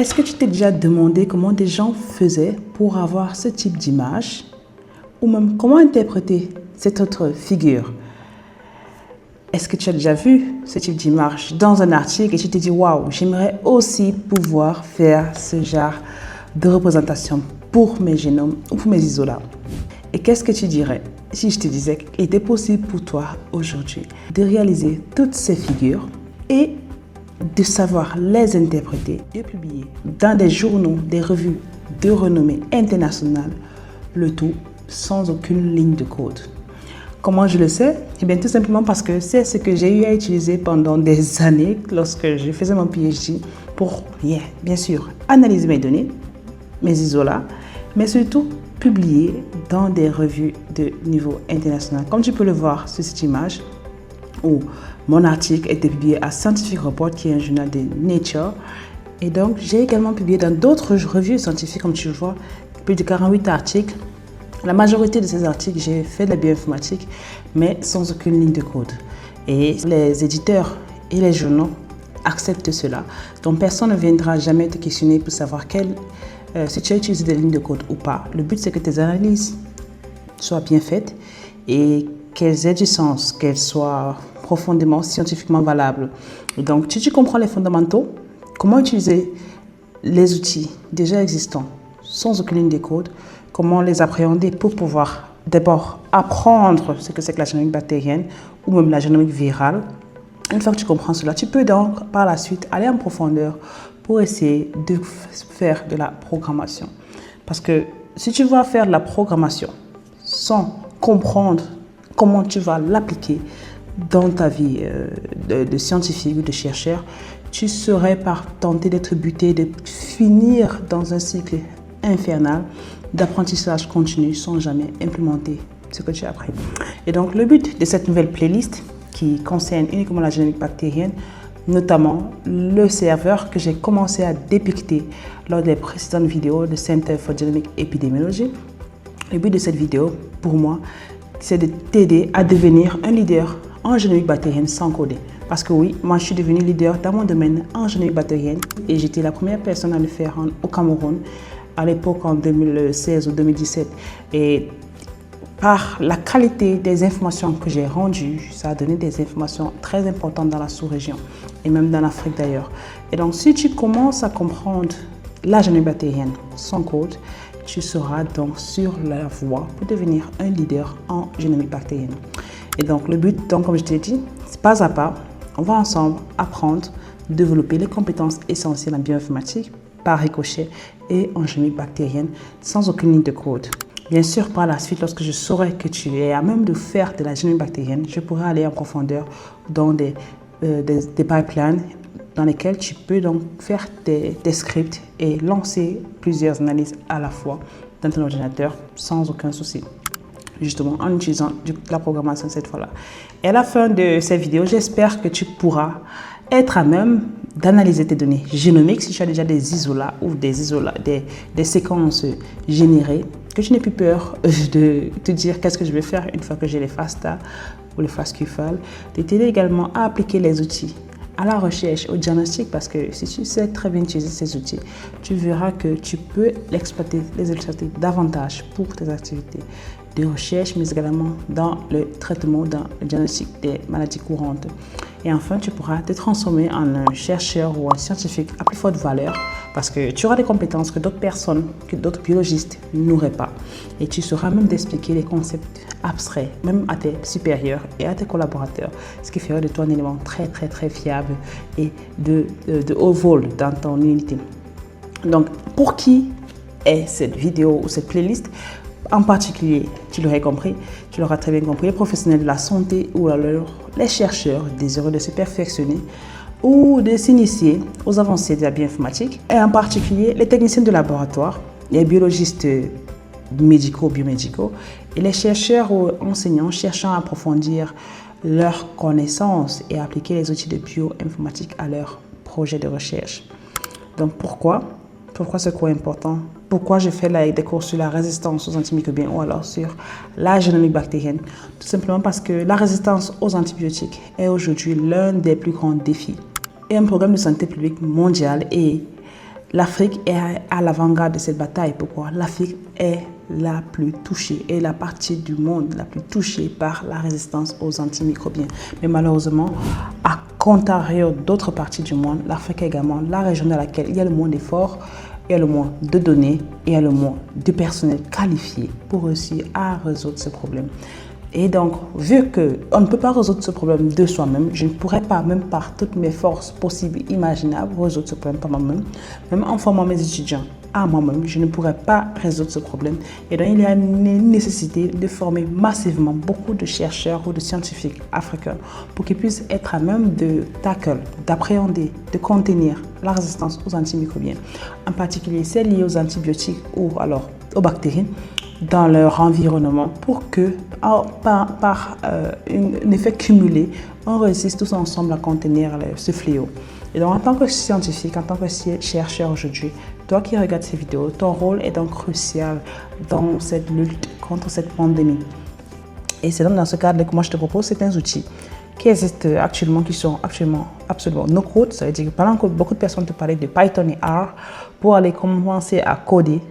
Est-ce que tu t'es déjà demandé comment des gens faisaient pour avoir ce type d'image? Ou même comment interpréter cette autre figure? Est-ce que tu as déjà vu ce type d'image dans un article et tu te dis waouh, j'aimerais aussi pouvoir faire ce genre de représentation pour mes génomes ou pour mes isolats? Et qu'est-ce que tu dirais si je te disais qu'il était possible pour toi aujourd'hui de réaliser toutes ces figures et de savoir les interpréter et publier dans des journaux, des revues de renommée internationale, le tout sans aucune ligne de code? Comment je le sais? Eh bien, tout simplement parce que c'est ce que j'ai eu à utiliser pendant des années lorsque je faisais mon PhD pour, bien sûr, analyser mes données, mes isolats, mais surtout publier dans des revues de niveau international. Comme tu peux le voir sur cette image, où mon article a été publié à Scientific Report, qui est un journal de Nature. Et donc, j'ai également publié dans d'autres revues scientifiques, comme tu le vois, plus de 48 articles. La majorité de ces articles, j'ai fait de la bioinformatique, mais sans aucune ligne de code. Et les éditeurs et les journaux acceptent cela. Donc, personne ne viendra jamais te questionner pour savoir si tu as utilisé des lignes de code ou pas. Le but, c'est que tes analyses soient bien faites et qu'elles aient du sens, qu'elles soient profondément scientifiquement valables. Et donc, si tu comprends les fondamentaux, comment utiliser les outils déjà existants sans aucune ligne de code, comment les appréhender pour pouvoir d'abord apprendre ce que c'est que la génomique bactérienne ou même la génomique virale. Une fois que tu comprends cela, tu peux donc par la suite aller en profondeur pour essayer de faire de la programmation. Parce que si tu vas faire de la programmation sans comprendre comment tu vas l'appliquer dans ta vie de scientifique ou de chercheur, tu serais tenté d'être buté, de finir dans un cycle infernal d'apprentissage continu sans jamais implémenter ce que tu as appris. Et donc, le but de cette nouvelle playlist qui concerne uniquement la génomique bactérienne, notamment le serveur que j'ai commencé à dépiqueter lors des précédentes vidéos de Center for Genomic Epidemiology. Le but de cette vidéo, pour moi, c'est de t'aider à devenir un leader en génomique bactérienne sans coder. Parce que oui, moi je suis devenue leader dans mon domaine en génomique bactérienne et j'étais la première personne à le faire au Cameroun à l'époque en 2016 ou 2017. Et par la qualité des informations que j'ai rendues, ça a donné des informations très importantes dans la sous-région et même dans l'Afrique d'ailleurs. Et donc si tu commences à comprendre la génomique bactérienne sans code, tu seras donc sur la voie pour devenir un leader en génomique bactérienne. Et donc le but, donc, comme je t'ai dit, c'est pas à pas, on va ensemble apprendre, développer les compétences essentielles en bioinformatique, par ricochet et en génomique bactérienne sans aucune ligne de code. Bien sûr, par la suite, lorsque je saurai que tu es à même de faire de la génomique bactérienne, je pourrai aller en profondeur dans des pipelines dans lesquels tu peux donc faire des scripts et lancer plusieurs analyses à la fois dans ton ordinateur sans aucun souci, justement en utilisant la programmation cette fois-là. Et à la fin de cette vidéo, j'espère que tu pourras être à même d'analyser tes données génomiques si tu as déjà des isolats ou des séquences générées, que tu n'aies plus peur de te dire qu'est-ce que je vais faire une fois que j'ai les FASTA ou les FASTQ-FAL, de t'aider également à appliquer les outils à la recherche, au diagnostic, parce que si tu sais très bien utiliser ces outils, tu verras que tu peux les exploiter davantage pour tes activités de recherche, mais également dans le traitement, dans le diagnostic des maladies courantes. Et enfin, tu pourras te transformer en un chercheur ou un scientifique à plus forte valeur parce que tu auras des compétences que d'autres personnes, que d'autres biologistes n'auraient pas. Et tu sauras même d'expliquer les concepts abstraits, même à tes supérieurs et à tes collaborateurs, ce qui ferait de toi un élément très, très, très fiable et de haut vol dans ton unité. Donc, pour qui est cette vidéo ou cette playlist? En particulier, tu l'aurais compris, tu l'auras très bien compris, les professionnels de la santé ou alors les chercheurs désireux de se perfectionner ou de s'initier aux avancées de la bioinformatique, et en particulier les techniciens de laboratoire, les biologistes médicaux, biomédicaux et les chercheurs ou enseignants cherchant à approfondir leurs connaissances et appliquer les outils de bioinformatique à leurs projets de recherche. Donc pourquoi c'est quoi important? Pourquoi je fais des cours sur la résistance aux antimicrobiens ou alors sur la génomique bactérienne? Tout simplement parce que la résistance aux antibiotiques est aujourd'hui l'un des plus grands défis. Et un programme de santé publique mondial et l'Afrique est à l'avant-garde de cette bataille. Pourquoi? L'Afrique est la plus touchée, est la partie du monde la plus touchée par la résistance aux antimicrobiens. Mais malheureusement, à contrario d'autres parties du monde, l'Afrique est également la région dans laquelle il y a le moins d'efforts, il y a le moins de données, il y a le moins de personnel qualifié pour réussir à résoudre ce problème. Et donc, vu qu'on ne peut pas résoudre ce problème de soi-même, je ne pourrais pas, même par toutes mes forces possibles et imaginables, résoudre ce problème par moi-même. Même en formant mes étudiants à moi-même, je ne pourrais pas résoudre ce problème. Et donc, il y a une nécessité de former massivement beaucoup de chercheurs ou de scientifiques africains pour qu'ils puissent être à même de tackle, d'appréhender, de contenir la résistance aux antimicrobiens. En particulier, celles liées aux antibiotiques ou alors aux bactéries, dans leur environnement pour que, par un effet cumulé, on réussisse tous ensemble à contenir ce fléau. Et donc, en tant que scientifique, en tant que chercheur aujourd'hui, toi qui regardes ces vidéos, ton rôle est donc crucial dans cette lutte contre cette pandémie. Et c'est donc dans ce cadre que moi je te propose certains outils qui existent actuellement, qui sont absolument no code. Ça veut dire que pendant que beaucoup de personnes te parlaient de Python et R, pour aller commencer à coder,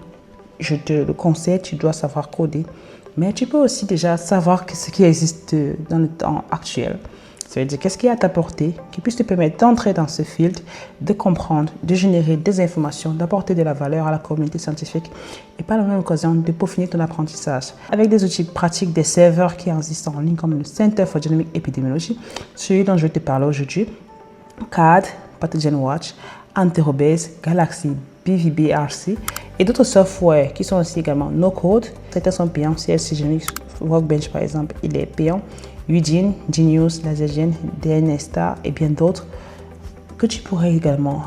je te le conseille, tu dois savoir coder. Mais tu peux aussi déjà savoir ce qui existe dans le temps actuel. Ça veut dire qu'est-ce qui est à ta portée, qui puisse te permettre d'entrer dans ce field, de comprendre, de générer des informations, d'apporter de la valeur à la communauté scientifique et par la même occasion de peaufiner ton apprentissage. Avec des outils pratiques, des serveurs qui existent en ligne comme le Center for Genomic Epidemiology, celui dont je vais te parler aujourd'hui, CAD, Pathogen Watch, Enterobase, Galaxy, BVBRC et d'autres softwares qui sont aussi également no-code. Certains sont payants, CLC Genomics, Workbench par exemple, il est payant. Eugene, Genius, Lasergen, DNStar et bien d'autres que tu pourrais également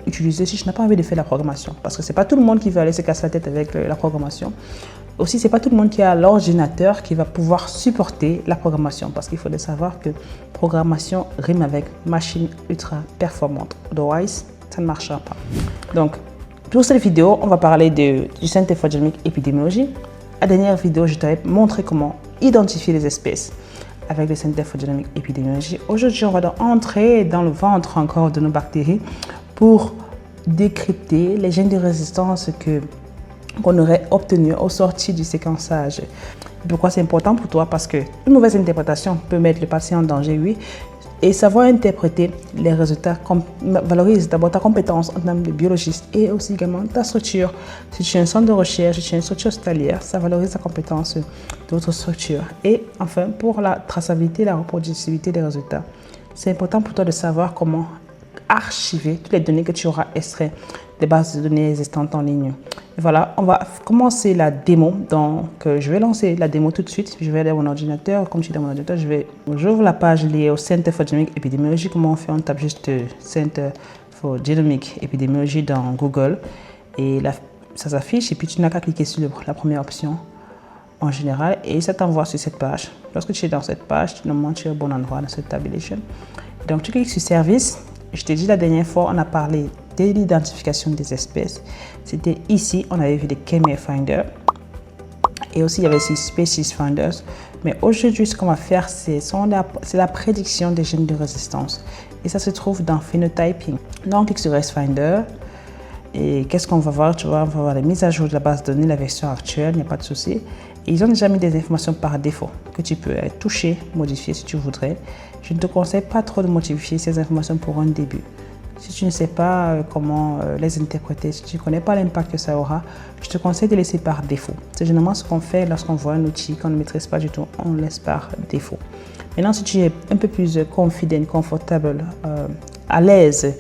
utiliser si tu n'as pas envie de faire la programmation. Parce que ce n'est pas tout le monde qui va aller se casser la tête avec la programmation. Aussi, ce n'est pas tout le monde qui a l'ordinateur qui va pouvoir supporter la programmation. Parce qu'il faut savoir que programmation rime avec machine ultra performante. Otherwise, ça ne marchera pas. Donc, pour cette vidéo, on va parler du Center for Genomic Epidemiology. La dernière vidéo, je t'avais montré comment identifier les espèces avec le Center for Genomic Epidemiology. Aujourd'hui, on va donc entrer dans le ventre encore de nos bactéries pour décrypter les gènes de résistance qu'on aurait obtenus au sorti du séquençage. Pourquoi c'est important pour toi? Parce qu'une mauvaise interprétation peut mettre le patient en danger, oui. Et savoir interpréter les résultats valorise d'abord ta compétence en termes de biologiste et aussi également ta structure. Si tu es un centre de recherche, si tu es une structure hospitalière, ça valorise la compétence d'autres structures. Et enfin, pour la traçabilité et la reproducibilité des résultats, c'est important pour toi de savoir comment archiver toutes les données que tu auras extraites des bases de données existantes en ligne. Et voilà, on va commencer la démo. Donc, je vais lancer la démo tout de suite. Je vais aller à mon ordinateur. Comme je suis dans mon ordinateur, j'ouvre la page liée au Center for Genomic Epidemiology. Comment on fait? On tape juste Center for Genomic Epidemiology dans Google. Et là, ça s'affiche. Et puis, tu n'as qu'à cliquer sur la première option en général. Et ça t'envoie sur cette page. Lorsque tu es dans cette page, normalement, tu es au bon endroit dans cette tabulation. Donc, tu cliques sur Service. Je t'ai dit la dernière fois, on a parlé de l'identification des espèces. C'était ici, on avait vu des K-MER Finder et aussi il y avait aussi Species Finders. Mais aujourd'hui, ce qu'on va faire, c'est la prédiction des gènes de résistance. Et ça se trouve dans Phenotyping. Donc, on clique sur ResFinder. Et qu'est-ce qu'on va voir? Tu vois, on va voir la mise à jour de la base de données, la version actuelle, il n'y a pas de souci. Et ils ont déjà mis des informations par défaut que tu peux toucher, modifier si tu voudrais. Je ne te conseille pas trop de modifier ces informations pour un début. Si tu ne sais pas comment les interpréter, si tu ne connais pas l'impact que ça aura, je te conseille de laisser par défaut. C'est généralement ce qu'on fait lorsqu'on voit un outil qu'on ne maîtrise pas du tout, on laisse par défaut. Maintenant, si tu es un peu plus confident, confortable, à l'aise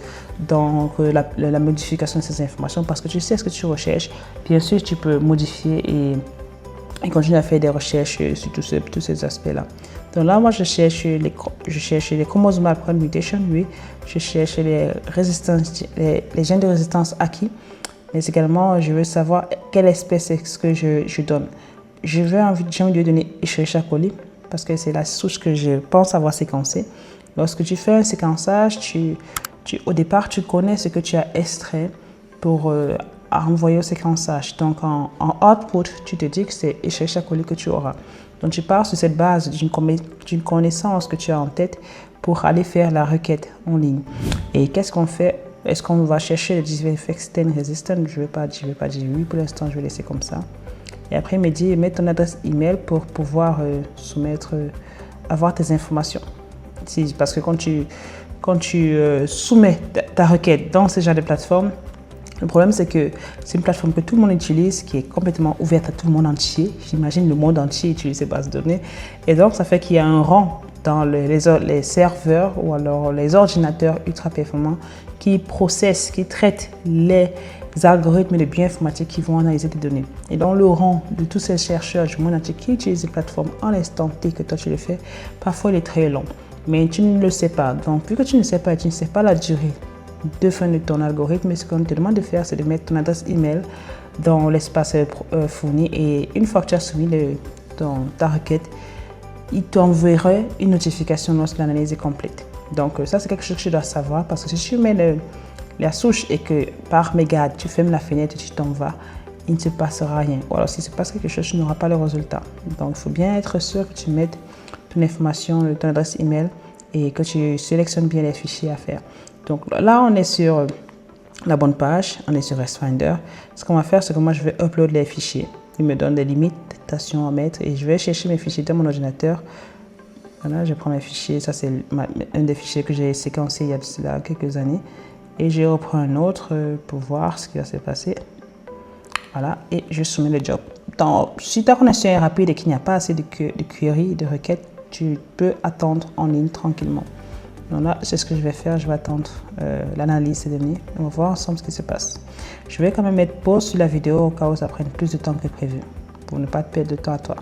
dans la modification de ces informations, parce que tu sais ce que tu recherches, bien sûr, tu peux modifier et continuer à faire des recherches sur tous ces aspects-là. Donc là, moi, je cherche les chromosomal point mutation, oui. Je cherche les gènes de résistance acquis. Mais également, je veux savoir quelle espèce est-ce que je donne. J'ai envie de donner Escherichia coli parce que c'est la souche que je pense avoir séquencée. Lorsque tu fais un séquençage, au départ, tu connais ce que tu as extrait pour envoyer au séquençage. Donc, en output, tu te dis que c'est Escherichia coli que tu auras. Donc, tu pars sur cette base d'une connaissance que tu as en tête pour aller faire la requête en ligne. Et qu'est-ce qu'on fait? Est-ce qu'on va chercher le disinfectant resistant? Je vais pas dire oui. Pour l'instant, je vais laisser comme ça. Et après, il me dit, mets ton adresse email pour pouvoir avoir tes informations. Parce que quand tu soumets ta requête dans ce genre de plateforme, le problème, c'est que c'est une plateforme que tout le monde utilise, qui est complètement ouverte à tout le monde entier. J'imagine le monde entier utilise ces bases de données. Et donc, ça fait qu'il y a un rang dans les serveurs ou alors les ordinateurs ultra performants qui processent, qui traitent les algorithmes de bioinformatique qui vont analyser tes données. Et dans le rang de tous ces chercheurs du monde entier qui utilisent ces plateformes en l'instant T que toi tu le fais, parfois il est très long. Mais tu ne le sais pas. Donc, vu que tu ne sais pas et tu ne sais pas la durée de fin de ton algorithme, ce qu'on te demande de faire, c'est de mettre ton adresse email dans l'espace fourni. Et une fois que tu as soumis ta requête, il t'enverra une notification lorsque l'analyse est complète. Donc, ça, c'est quelque chose que tu dois savoir parce que si tu mets la souche et que par mégarde, tu fermes la fenêtre et tu t'en vas, il ne se passera rien. Ou alors, si se passe quelque chose, tu n'auras pas le résultat. Donc, il faut bien être sûr que tu mettes ton information, ton adresse email et que tu sélectionnes bien les fichiers à faire. Donc là, on est sur la bonne page, on est sur RESTfinder. Ce qu'on va faire, c'est que moi, je vais upload les fichiers. Il me donne des limitations à mettre et je vais chercher mes fichiers dans mon ordinateur. Voilà, je prends mes fichiers. Ça, c'est un des fichiers que j'ai séquencé il y a quelques années. Et je reprends un autre pour voir ce qui va se passer. Voilà, et je soumets le job. Donc, si ta connexion est rapide et qu'il n'y a pas assez de queries, de requêtes, tu peux attendre en ligne tranquillement. Donc là, c'est ce que je vais faire. Je vais attendre l'analyse des données. On va voir ensemble ce qui se passe. Je vais quand même mettre pause sur la vidéo au cas où ça prenne plus de temps que prévu pour ne pas te perdre de temps à toi.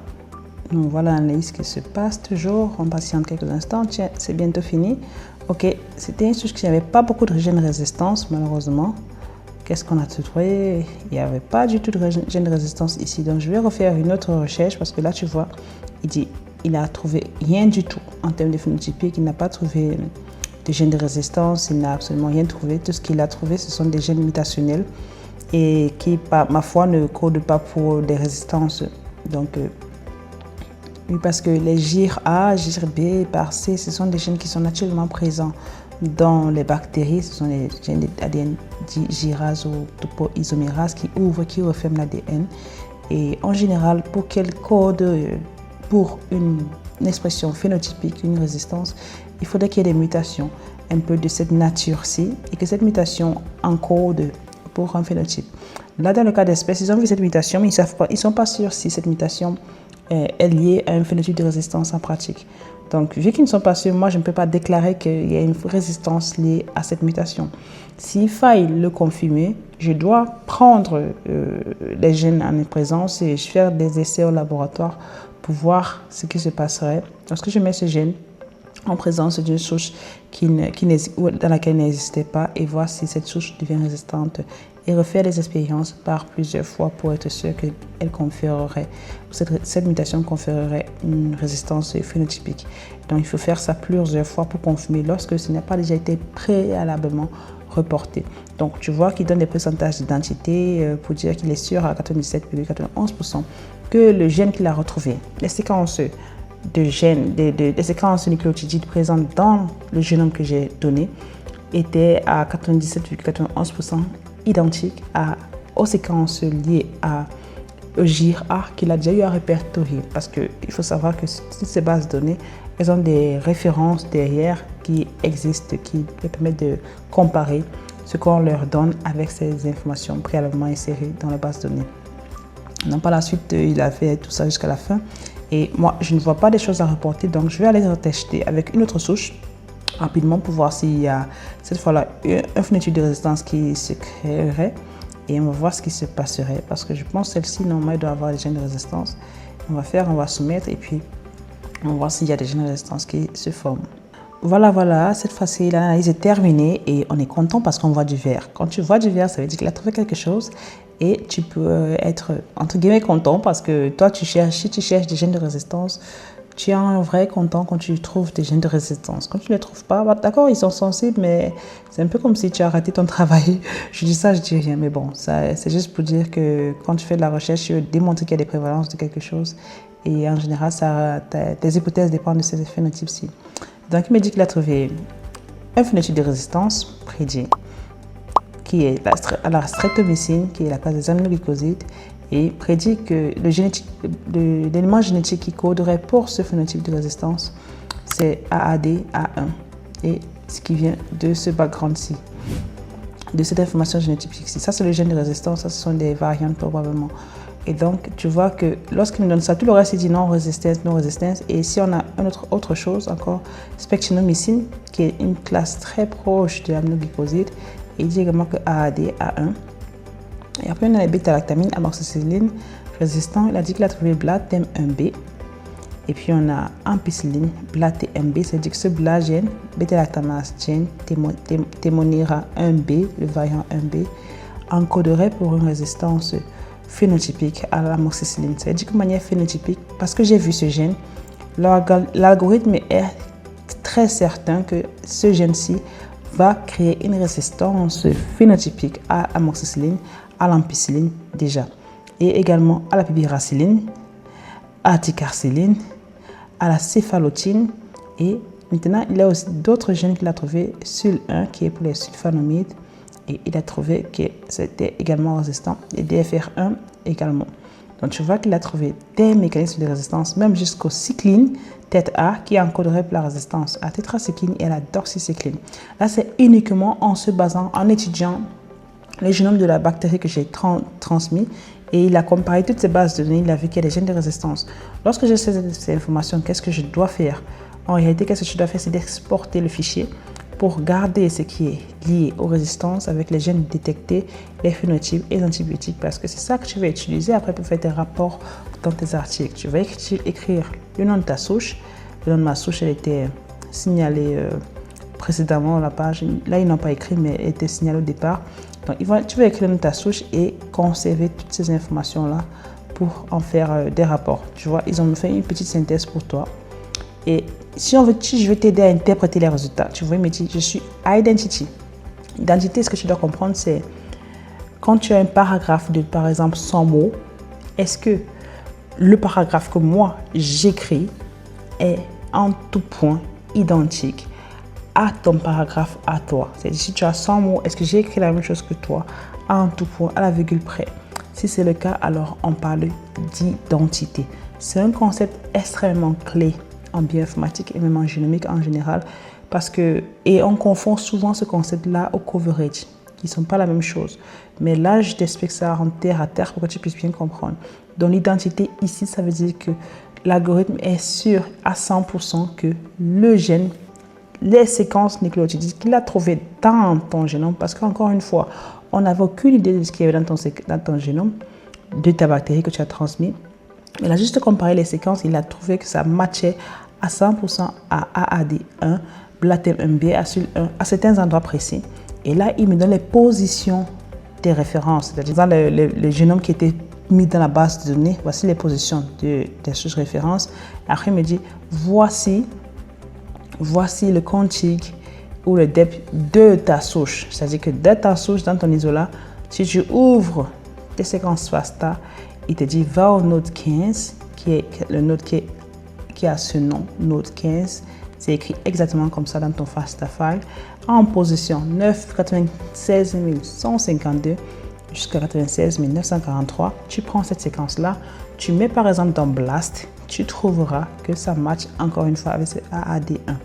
Donc voilà l'analyse qui se passe toujours. On patiente quelques instants. Tiens, c'est bientôt fini. Ok, c'était une souche qui n'avait pas beaucoup de gènes de résistance, malheureusement. Qu'est-ce qu'on a trouvé? Il n'y avait pas du tout de gène de résistance ici. Donc je vais refaire une autre recherche parce que là, tu vois, il n'a trouvé rien du tout en termes de phénotypique. Il n'a pas trouvé de gènes de résistance. Il n'a absolument rien trouvé. Tout ce qu'il a trouvé, ce sont des gènes mutationnels et qui, par ma foi, ne codent pas pour des résistances. Donc, oui, parce que les GIR-A, GIR-B, par C, ce sont des gènes qui sont naturellement présents dans les bactéries. Ce sont les gènes d'ADN gyrase ou topoisomérase qui ouvrent, qui referment l'ADN. Et en général, pour quel code pour une expression phénotypique, une résistance, il faudrait qu'il y ait des mutations un peu de cette nature-ci et que cette mutation encode pour un phénotype. Là, dans le cas d'espèces, ils ont vu cette mutation, mais ils ne sont pas sûrs si cette mutation est liée à un phénotype de résistance en pratique. Donc, vu qu'ils ne sont pas sûrs, moi, je ne peux pas déclarer qu'il y a une résistance liée à cette mutation. S'il faille le confirmer, je dois prendre les gènes en présence et faire des essais au laboratoire pour voir ce qui se passerait lorsque je mets ce gène en présence d'une souche dans laquelle il n'existait pas et voir si cette souche devient résistante et refaire des expériences par plusieurs fois pour être sûr que cette mutation conférerait une résistance phénotypique. Donc il faut faire ça plusieurs fois pour confirmer lorsque ce n'a pas déjà été préalablement reporté. Donc tu vois qu'il donne des pourcentages d'identité pour dire qu'il est sûr à 97,91% que le gène qu'il a retrouvé, les séquences de gènes, des séquences nucléotidiques présentes dans le génome que j'ai donné étaient à 97,91% identiques aux séquences liées au GIR-A qu'il a déjà eu à répertorier. Parce qu'il faut savoir que toutes ces bases de données, elles ont des références derrière qui existent, qui permettent de comparer ce qu'on leur donne avec ces informations préalablement insérées dans la base de données. Donc par la suite, il a fait tout ça jusqu'à la fin. Et moi, je ne vois pas des choses à reporter, donc je vais aller retester avec une autre souche rapidement pour voir s'il y a cette fois-là un phénotype de résistance qui se créerait. Et on va voir ce qui se passerait parce que je pense que celle-ci, normalement, elle doit avoir des gènes de résistance. On va soumettre et puis on va voir s'il y a des gènes de résistance qui se forment. Voilà, cette fois-ci, l'analyse est terminée et on est content parce qu'on voit du vert. Quand tu vois du vert, ça veut dire qu'il a trouvé quelque chose et tu peux être, entre guillemets, content parce que toi, si tu cherches des gènes de résistance, tu es un vrai content quand tu trouves des gènes de résistance. Quand tu ne les trouves pas, d'accord, ils sont sensibles, mais c'est un peu comme si tu as raté ton travail. Je dis ça, je dis rien, mais bon, c'est juste pour dire que quand tu fais de la recherche, tu veux démontrer qu'il y a des prévalences de quelque chose et en général, tes hypothèses dépendent de ces phénotypes-ci. Donc, il me dit qu'il a trouvé un phénotype de résistance prédit qui est la streptomycine, qui est la classe des aminoglycosides, et prédit que l'élément génétique qui coderait pour ce phénotype de résistance, c'est AAD-A1, et ce qui vient de ce background-ci, de cette information génétique-ci. Ça, c'est le gène de résistance, ça, ce sont des variantes probablement. Et donc, tu vois que lorsqu'il nous donne ça, tout le reste, il dit non-résistance, non-résistance. Et ici, on a autre chose, encore, spectinomycine, qui est une classe très proche de l'aminoglycoside. Et il dit également que AAD-A1. Et après, on a les bêta-lactamines, amoxicilline, résistant. Il a dit qu'il a trouvé BLA-TEM1B. Et puis, on a ampicilline, BLA-TMB, c'est-à-dire que ce BLA gène, bêta-lactamase gène, Temonera 1B, le variant 1B, encoderait pour une résistance phénotypique à l'amoxicilline. C'est-à-dire de manière phénotypique, parce que j'ai vu ce gène, l'algorithme est très certain que ce gène-ci va créer une résistance phénotypique à l'amoxicilline, à l'ampicilline déjà, et également à la pipiracilline, à la ticarcilline, à la céphalotine, et maintenant il y a aussi d'autres gènes qu'il a trouvé, SUL1 qui est pour les sulfonamides, et il a trouvé que c'était également résistant, et DFR1 également. Donc tu vois qu'il a trouvé des mécanismes de résistance, même jusqu'au cycline, tête A, qui encoderait pour la résistance à la tétracycline et à la doxycycline. Là, c'est uniquement en se basant, en étudiant le génome de la bactérie que j'ai transmis, et il a comparé toutes ces bases de données, il a vu qu'il y a des gènes de résistance. Lorsque j'ai ces informations, qu'est-ce que je dois faire? En réalité, qu'est-ce que je dois faire? C'est d'exporter le fichier pour garder ce qui est lié aux résistances avec les gènes détectés, les phénotypes et les antibiotiques, parce que c'est ça que tu vas utiliser après pour faire tes rapports dans tes articles. Tu vas écrire le nom de ta souche. Le nom de ma souche, elle était signalée précédemment à la page. Là, ils n'ont pas écrit, mais elle était signalée au départ. Donc, tu vas écrire le nom de ta souche et conserver toutes ces informations-là pour en faire des rapports. Tu vois, ils ont fait une petite synthèse pour toi. Et si je veux t'aider à interpréter les résultats, tu vois, il me dit, je suis identity. Identité, ce que tu dois comprendre, c'est quand tu as un paragraphe de, par exemple, 100 mots, est-ce que le paragraphe que moi, j'écris est en tout point identique à ton paragraphe à toi? C'est-à-dire, si tu as 100 mots, est-ce que j'ai écrit la même chose que toi, en tout point, à la virgule près? Si c'est le cas, alors on parle d'identité. C'est un concept extrêmement clé en bioinformatique et même en génomique en général, et on confond souvent ce concept-là au coverage, qui ne sont pas la même chose. Mais là, je t'explique ça en terre à terre pour que tu puisses bien comprendre. Donc l'identité ici, ça veut dire que l'algorithme est sûr à 100% que le gène, les séquences nucléotidiques qu'il a trouvées dans ton génome, parce qu'encore une fois, on n'avait aucune idée de ce qu'il y avait dans ton génome, de ta bactérie que tu as transmis. Il a juste comparé les séquences, il a trouvé que ça matchait à 100% à AAD1, BLA-TEM1B, à SUL1, à certains endroits précis. Et là, il me donne les positions des références, c'est-à-dire dans le génome qui était mis dans la base de données. Voici les positions des souches références. Après, il me dit, voici le contig ou le dep de ta souche. C'est-à-dire que de ta souche, dans ton isolat, si tu ouvres tes séquences FASTA, il te dit, va au node 15, qui est le node qui a ce nom, node 15. C'est écrit exactement comme ça dans ton FASTA file. En position 996 152 jusqu'à 96 943. Tu prends cette séquence-là, tu mets par exemple dans BLAST, tu trouveras que ça match encore une fois avec ce AAD1.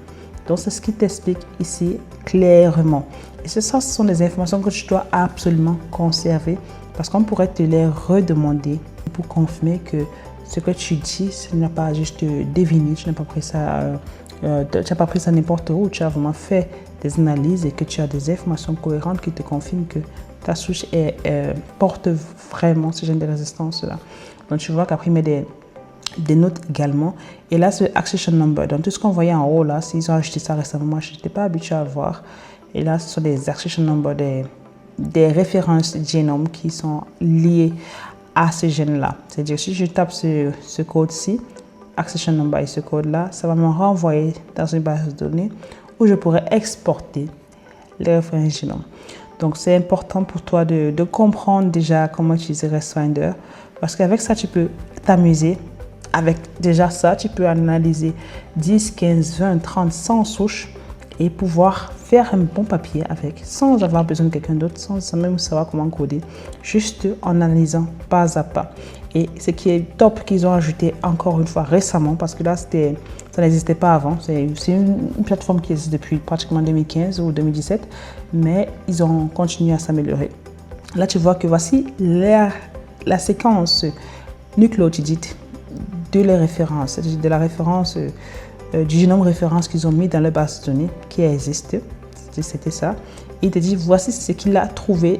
Donc, c'est ce qui t'explique ici clairement. Et ce sont des informations que tu dois absolument conserver parce qu'on pourrait te les redemander pour confirmer que ce que tu dis, ce n'est pas juste deviner, tu n'as pas pris ça, n'importe où, tu as vraiment fait des analyses et que tu as des informations cohérentes qui te confirment que ta souche porte vraiment ce genre de résistance-là. Donc, tu vois qu'après, il met des notes également. Et là, c'est accession number. Donc, tout ce qu'on voyait en haut, là, s'ils ont acheté ça récemment, moi, je n'étais pas habitué à le voir. Et là, ce sont des accession number, des références génome qui sont liées à ce gène-là. C'est-à-dire, si je tape ce code-ci, accession number et ce code-là, ça va me renvoyer dans une base de données où je pourrais exporter les références génome. Donc, c'est important pour toi de comprendre déjà comment utiliser ResFinder parce qu'avec ça, tu peux t'amuser. Avec déjà ça, tu peux analyser 10, 15, 20, 30, 100 souches et pouvoir faire un bon papier avec, sans avoir besoin de quelqu'un d'autre, sans même savoir comment coder, juste en analysant pas à pas. Et ce qui est top qu'ils ont ajouté encore une fois récemment, parce que là, ça n'existait pas avant. C'est une plateforme qui existe depuis pratiquement 2015 ou 2017, mais ils ont continué à s'améliorer. Là, tu vois que voici la séquence nucléotidite de la référence, de la référence du génome référence qu'ils ont mis dans la base de données qui existe. C'était ça. Il te dit, voici ce qu'il a trouvé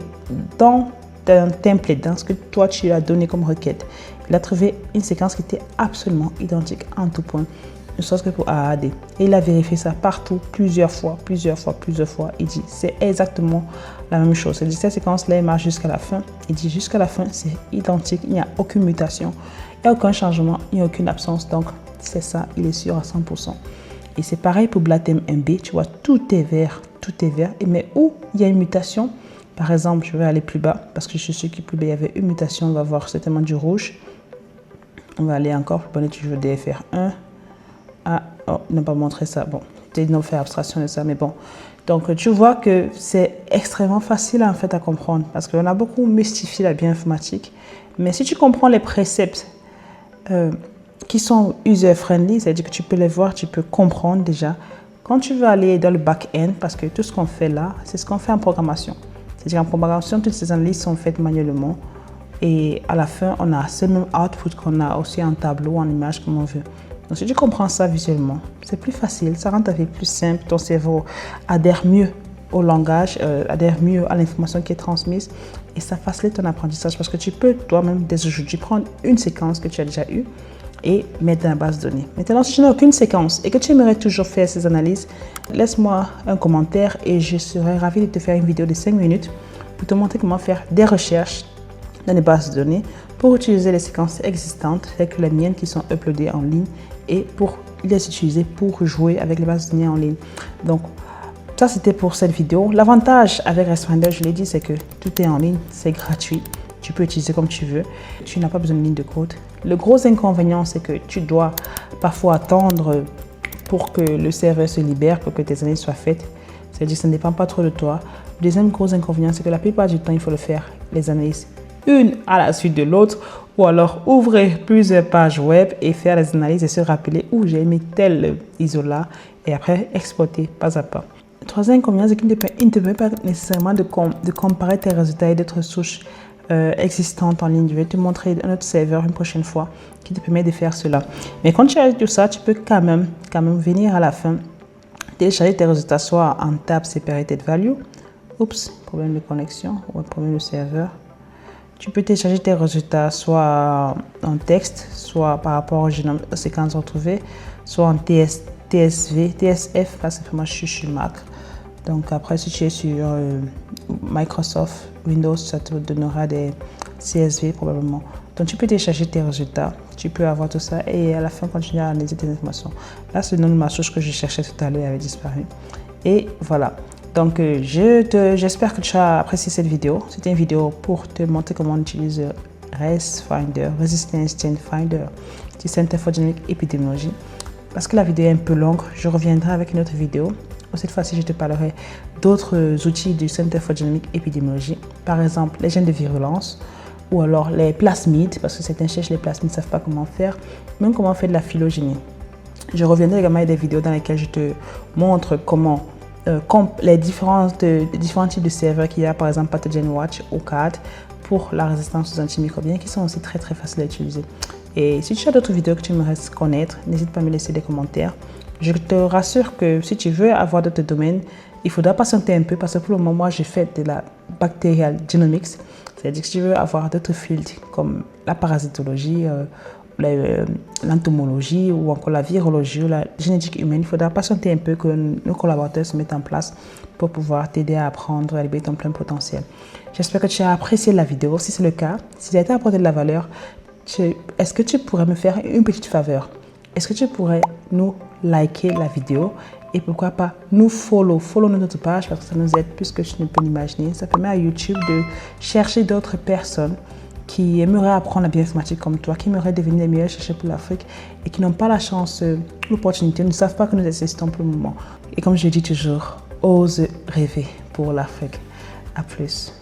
dans un template, dans ce que toi tu as donné comme requête. Il a trouvé une séquence qui était absolument identique en tout point, ne serait-ce que pour AAD. Et il a vérifié ça partout, plusieurs fois. Il dit, c'est exactement la même chose. Il dit, cette séquence-là, elle marche jusqu'à la fin. Il dit, jusqu'à la fin, c'est identique. Il n'y a aucune mutation, il n'y a aucun changement, il n'y a aucune absence. Donc, c'est ça, il est sûr à 100%. Et c'est pareil pour Blatem MB. Tu vois, tout est vert. Mais où il y a une mutation, par exemple, je vais aller plus bas, parce que je suis qu'il plus bas, il y avait une mutation, on va voir certainement du rouge. On va aller encore plus bas, tu veux DFR1. Ah, oh, ne pas montrer ça. Bon, j'ai non fait abstraction de ça, mais bon. Donc, tu vois que c'est extrêmement facile en fait à comprendre, parce qu'on a beaucoup mystifié la bioinformatique. Mais si tu comprends les préceptes qui sont user-friendly, c'est-à-dire que tu peux les voir, tu peux comprendre déjà. Quand tu veux aller dans le back-end, parce que tout ce qu'on fait là, c'est ce qu'on fait en programmation. C'est-à-dire en programmation, toutes ces analyses sont faites manuellement. Et à la fin, on a ce même output qu'on a aussi en tableau, en image, comme on veut. Donc, si tu comprends ça visuellement, c'est plus facile, ça rend ta vie plus simple, ton cerveau adhère mieux au langage, adhère mieux à l'information qui est transmise et ça facilite ton apprentissage parce que tu peux toi-même dès aujourd'hui prendre une séquence que tu as déjà eue et mettre dans la base de données. Maintenant, si tu n'as aucune séquence et que tu aimerais toujours faire ces analyses, laisse-moi un commentaire et je serai ravie de te faire une vidéo de 5 minutes pour te montrer comment faire des recherches dans les bases de données pour utiliser les séquences existantes, telles que les miennes qui sont uploadées en ligne et pour les utiliser pour jouer avec les bases de données en ligne. Donc, ça c'était pour cette vidéo. L'avantage avec RESTfinder, je l'ai dit, c'est que tout est en ligne, c'est gratuit. Tu peux utiliser comme tu veux. Tu n'as pas besoin de ligne de code. Le gros inconvénient, c'est que tu dois parfois attendre pour que le serveur se libère, pour que tes analyses soient faites. C'est-à-dire que ça ne dépend pas trop de toi. Le deuxième gros inconvénient, c'est que la plupart du temps, il faut le faire, les analyses, une à la suite de l'autre, ou alors ouvrir plusieurs pages web et faire les analyses et se rappeler où j'ai mis tel ISO-là et après exporter pas à pas. Le troisième inconvénient, c'est qu'il ne te permet pas nécessairement de comparer tes résultats et d'autres sources existantes en ligne. Je vais te montrer un autre serveur une prochaine fois qui te permet de faire cela. Mais quand tu as tout ça, tu peux quand même venir à la fin télécharger tes résultats soit en tab separated value. Oups, problème de connexion ou problème de serveur. Tu peux télécharger tes résultats soit en texte, soit par rapport au génome séquence retrouvée, soit en TSF, parce que moi je suis sur Mac. Donc après, si tu es sur Microsoft Windows, ça te donnera des CSV probablement. Donc tu peux télécharger tes résultats, tu peux avoir tout ça et à la fin continuer à analyser tes informations. Là, c'est le nom de ma source que je cherchais tout à l'heure, avait disparu. Et voilà. Donc j'espère que tu as apprécié cette vidéo. C'était une vidéo pour te montrer comment on utilise RESTfinder, Resistance Chain Finder, du Center for Genomic Epidemiology. Parce que la vidéo est un peu longue, je reviendrai avec une autre vidéo. Cette fois-ci, je te parlerai d'autres outils du Center for Genomic Epidemiology. Par exemple, les gènes de virulence ou alors les plasmides, parce que certains cherchent les plasmides, ne savent pas comment faire, même comment faire de la phylogénie. Je reviendrai également avec des vidéos dans lesquelles je te montre comment les différents types de serveurs qu'il y a, par exemple Pathogen Watch ou CAD pour la résistance aux antimicrobiens qui sont aussi très faciles à utiliser. Et si tu as d'autres vidéos que tu aimerais connaître, n'hésite pas à me laisser des commentaires. Je te rassure que si tu veux avoir d'autres domaines, il faudra patienter un peu parce que pour le moment, moi, j'ai fait de la bacterial genomics. C'est-à-dire que si tu veux avoir d'autres fields comme la parasitologie, l'entomologie ou encore la virologie ou la génétique humaine, il faudra patienter un peu que nos collaborateurs se mettent en place pour pouvoir t'aider à apprendre à libérer ton plein potentiel. J'espère que tu as apprécié la vidéo. Si c'est le cas, si tu as été apporté de la valeur, est-ce que tu pourrais me faire une petite faveur? Est-ce que tu pourrais nous liker la vidéo et pourquoi pas nous follow notre page parce que ça nous aide plus que tu ne peux l'imaginer. Ça permet à YouTube de chercher d'autres personnes qui aimeraient apprendre la bioinformatique comme toi, qui aimeraient devenir les meilleurs chercheurs pour l'Afrique et qui n'ont pas la chance, l'opportunité, ne savent pas que nous existons pour le moment. Et comme je dis toujours, ose rêver pour l'Afrique. À plus.